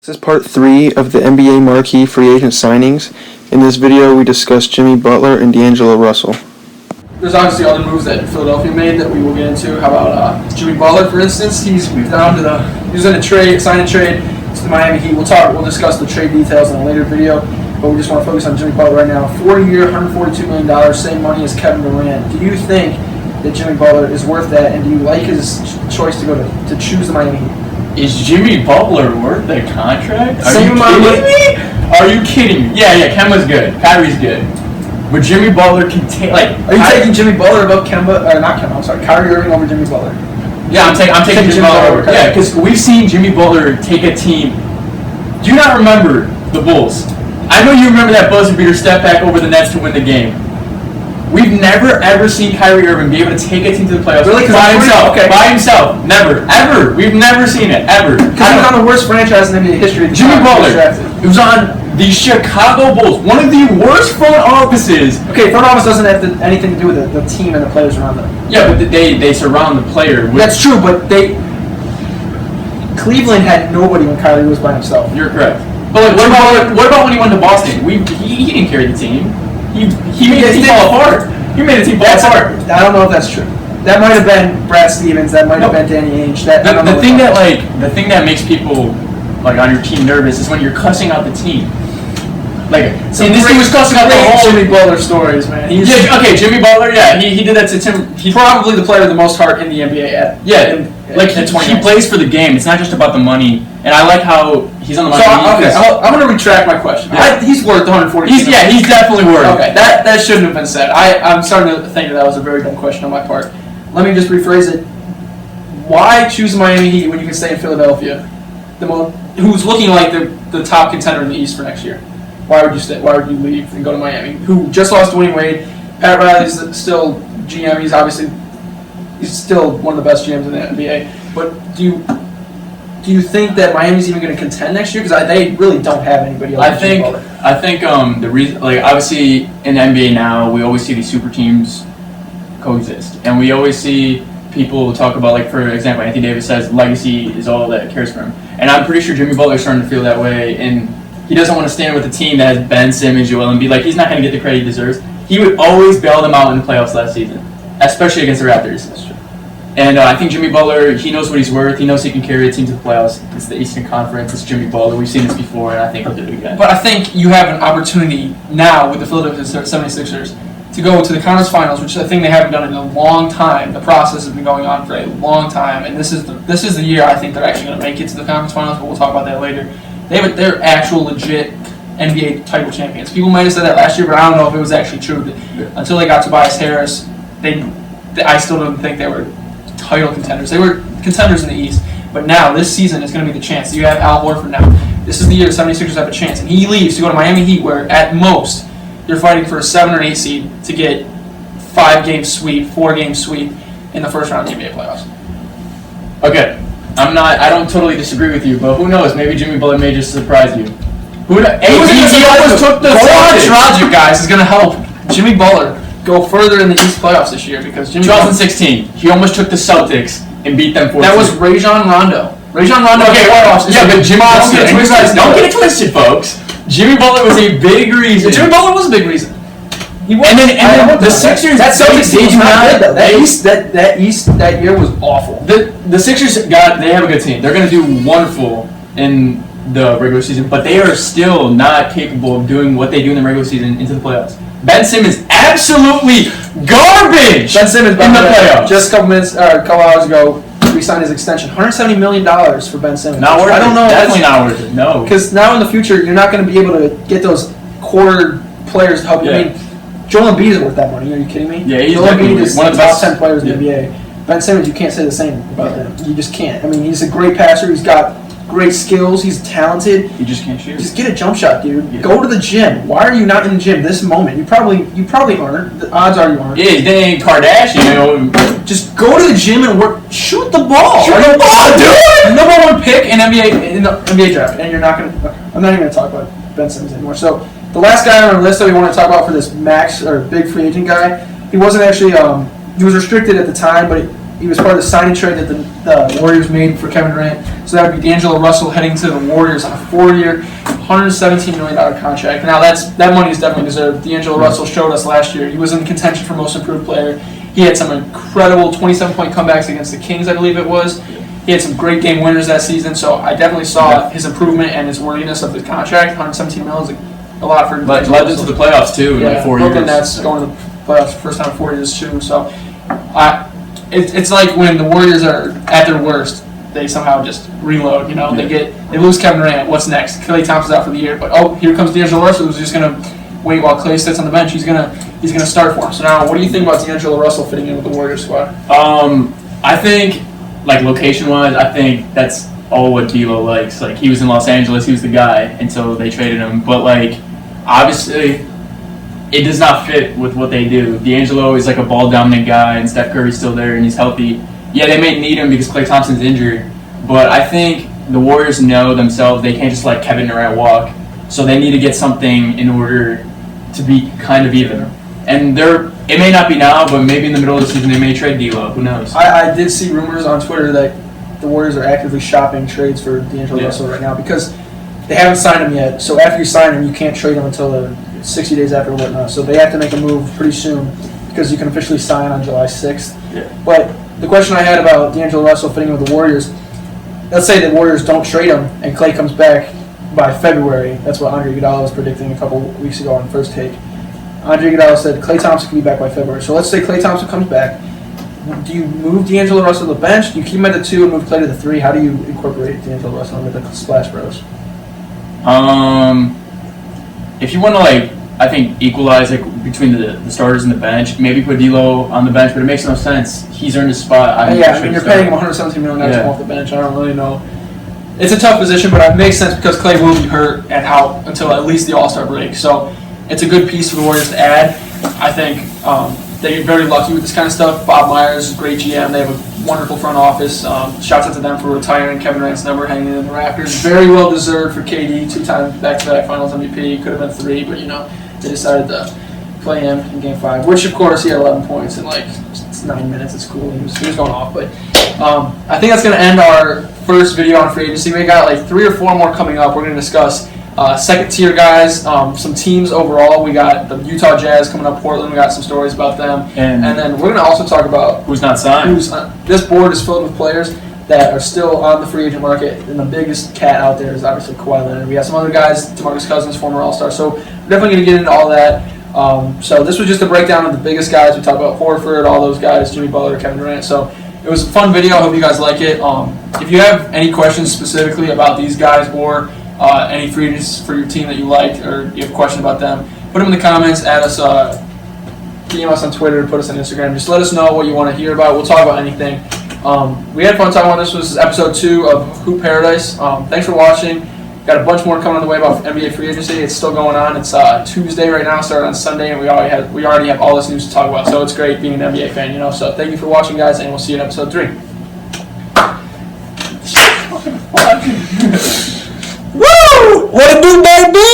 This is part 3 of the NBA Marquee free agent signings. In this video, we discuss Jimmy Butler and D'Angelo Russell. There's obviously other moves that Philadelphia made that we will get into. How about Jimmy Butler, for instance? He's moved on to he was in a trade, signed a trade to the Miami Heat. We'll discuss the trade details in a later video, but we just want to focus on Jimmy Butler right now. 4-year, $142 million, same money as Kevin Durant. Do you think that Jimmy Butler is worth that, and do you like his choice to choose the Miami Heat? Is Jimmy Butler worth the contract? Same amount of money? Are you kidding me? Yeah, Kemba's good. Kyrie's good. But Jimmy Butler can take, Are you taking Jimmy Butler above Kyrie Irving over Jimmy Butler? Yeah, I'm taking Jimmy Butler over. Yeah, because we've seen Jimmy Butler take a team. Do you not remember the Bulls? I know you remember that buzzer beater step back over the Nets to win the game. We've never ever seen Kyrie Irving be able to take a team to the playoffs by himself. Okay. By himself. Never. Ever. We've never seen it. Ever. Because he's on the worst franchise in NBA history. Jimmy Butler. It was on the Chicago Bulls. One of the worst front offices. Okay, front office doesn't have anything to do with the team and the players around them. Yeah, but they surround the player with... That's true, but Cleveland had nobody when Kyrie was by himself. You're correct. But what about when he went to Boston? He didn't carry the team. He made the team fall apart. He made the team fall apart. I don't know if that's true. That might have been Brad Stevens. That might have been Danny Ainge. The thing that makes people on your team nervous is when you're cussing out the team. This team was cussing out the whole Jimmy Butler stories, man. Jimmy Butler. Yeah, he did that to Tim. He's probably the player with the most heart in the NBA. He plays for the game. It's not just about the money. And I like how he's on the money. I'm going to retract my question. Yeah. He's worth $140. He's definitely worth. Okay, that shouldn't have been said. I'm starting to think that was a very dumb question on my part. Let me just rephrase it. Why choose Miami Heat when you can stay in Philadelphia, who's looking like the top contender in the East for next year? Why would you stay? Why would you leave and go to Miami, who just lost Dwayne Wade? Pat Riley's still GM. He's still one of the best GMs in the NBA. But do you think that Miami's even going to contend next year? Because they really don't have anybody else. I think the reason, obviously in the NBA now, we always see these super teams coexist, and we always see people talk about, for example, Anthony Davis says legacy is all that cares for him, and I'm pretty sure Jimmy Butler's starting to feel that way, and he doesn't want to stand with a team that has Ben Simmons, Joel Embiid. He's not going to get the credit he deserves. He would always bail them out in the playoffs last season, especially against the Raptors. That's true. And I think Jimmy Butler, he knows what he's worth. He knows he can carry a team to the playoffs. It's the Eastern Conference. It's Jimmy Butler. We've seen this before, and I think he'll do it again. But I think you have an opportunity now with the Philadelphia 76ers to go to the conference finals, which is a thing they haven't done in a long time. The process has been going on for a long time, and this is the year I think they're actually going to make it to the conference finals, but we'll talk about that later. They're actual legit NBA title champions. People might have said that last year, but I don't know if it was actually true. Until they got Tobias Harris, I still don't think they were title contenders. They were contenders in the East, but now this season is going to be the chance. You have Al Horford now. This is the year the 76ers have a chance, and he leaves to go to Miami Heat, where at most you're fighting for a 7 or 8 seed to get 5-game sweep, 4-game sweep in the first round of the NBA playoffs. Okay. I don't totally disagree with you, but who knows? Maybe Jimmy Butler may just surprise you. He almost took the Logic, guys, is going to help Jimmy Butler go further in the East playoffs this year, because 2016, he almost took the Celtics and beat them 4-2. That was Rajon Rondo. Rajon Rondo playoffs. Yeah, but Jimmy Butler, don't get it twisted, folks. Jimmy Butler was a big reason. Jimmy Butler was a big reason. And then the Sixers. That Celtics team was not good, though. That East that year was awful. The Sixers they have a good team. They're going to do wonderful in the regular season, but they are still not capable of doing what they do in the regular season into the playoffs. Ben Simmons, absolutely garbage. Ben Simmons in the playoffs. Just a couple hours ago, we signed his extension. $170 million for Ben Simmons. Not worth it. I don't know. Definitely not worth it. No. Because now in the future, you're not going to be able to get those core players to help you. Yeah. I mean, Joel Embiid is worth that money. Are you kidding me? Yeah, he's Joel Embiid is one one of the top best 10 players in the NBA. Ben Simmons, you can't say the same about him. You just can't. I mean, he's a great passer. He's got great skills. He's talented. You just can't shoot. Just get a jump shot, dude. Yeah. Go to the gym. Why are you not in the gym this moment? You probably aren't. The odds are you aren't. Yeah, dang Kardashian. Just go to the gym and work. Shoot the ball. Shoot the ball, dude. Number 1 pick in the NBA draft, and you're not gonna. I'm not even gonna talk about Ben Simmons anymore. So the last guy on our list that we want to talk about for this max or big free agent guy, he wasn't actually. He was restricted at the time, but He was part of the signing trade that the Warriors made for Kevin Durant. So that would be D'Angelo Russell heading to the Warriors on a 4-year, $117 million contract. Now that money is definitely deserved. D'Angelo Russell showed us last year. He was in contention for most improved player. He had some incredible 27-point comebacks against the Kings, I believe it was. He had some great game winners that season. So I definitely saw his improvement and his worthiness of his contract. $117 million is a lot for led into the playoffs too in like 4 years. Brooklyn Nets going to the playoffs first time in 4 years too. So it's like when the Warriors are at their worst, they somehow just reload. You know, they lose Kevin Durant. What's next? Klay Thompson's out for the year, but here comes D'Angelo Russell, who's just gonna wait while Klay sits on the bench. He's gonna start for him. So now, what do you think about D'Angelo Russell fitting in with the Warriors squad? I think, like location-wise, I think that's all what D'Lo likes. Like he was in Los Angeles, he was the guy, and so they traded him. But like, obviously, it does not fit with what they do. D'Angelo is like a ball-dominant guy, and Steph Curry's still there, and he's healthy. Yeah, they may need him because Klay Thompson's injured, but I think the Warriors know themselves they can't just let Kevin Durant walk, so they need to get something in order to be kind of even. And it may not be now, but maybe in the middle of the season they may trade D'Lo. Who knows? I did see rumors on Twitter that the Warriors are actively shopping trades for D'Angelo Russell right now because they haven't signed him yet. So after you sign him, you can't trade him until 60 days after whatnot. So they have to make a move pretty soon because you can officially sign on July 6th. Yeah. But the question I had about D'Angelo Russell fitting with the Warriors, let's say the Warriors don't trade him and Klay comes back by February. That's what Andre Iguodala was predicting a couple weeks ago on First Take. Andre Iguodala said Klay Thompson can be back by February. So let's say Klay Thompson comes back. Do you move D'Angelo Russell to the bench? Do you keep him at the 2 and move Klay to the 3? How do you incorporate D'Angelo Russell into the Splash Bros? If you want to I think equalize between the starters and the bench, maybe put D'Lo on the bench, but it makes no sense. He's earned his spot. I mean, you're paying him $117 million to come off the bench. I don't really know. It's a tough position, but it makes sense because Klay will be hurt and out until at least the All-Star break. So it's a good piece for the Warriors to add. I think they get very lucky with this kind of stuff. Bob Myers is a great GM. They have a wonderful front office. Shouts out to them for retiring Kevin Durant's number hanging in the rafters. Very well deserved for KD, 2-time back-to-back Finals MVP. Could have been 3, but they decided to play him in Game 5, which of course he had 11 points in it's 9 minutes. It's cool. He was going off, but I think that's going to end our first video on free agency. We got 3 or 4 more coming up. We're going to discuss second tier guys, some teams overall. We got the Utah Jazz coming up, Portland. We got some stories about them, and then we're going to also talk about who's not signed. This board is filled with players that are still on the free agent market, and the biggest cat out there is obviously Kawhi Leonard. We have some other guys, DeMarcus Cousins, former All-Star, so we're definitely going to get into all that. So this was just a breakdown of the biggest guys. We talked about Horford, all those guys, Jimmy Butler, Kevin Durant. So it was a fun video. I hope you guys like it. If you have any questions specifically about these guys or any free agents for your team that you liked or you have a question about them, put them in the comments, add us, DM us on Twitter, put us on Instagram. Just let us know what you want to hear about. We'll talk about anything. We had fun talking about this. This was episode 2 of Hoop Paradise. Thanks for watching. Got a bunch more coming on the way about NBA free agency. It's still going on. It's Tuesday right now, started on Sunday, and we already have all this news to talk about. So it's great being an NBA fan, So thank you for watching, guys, and we'll see you in episode 3. Woo! What it do, baby?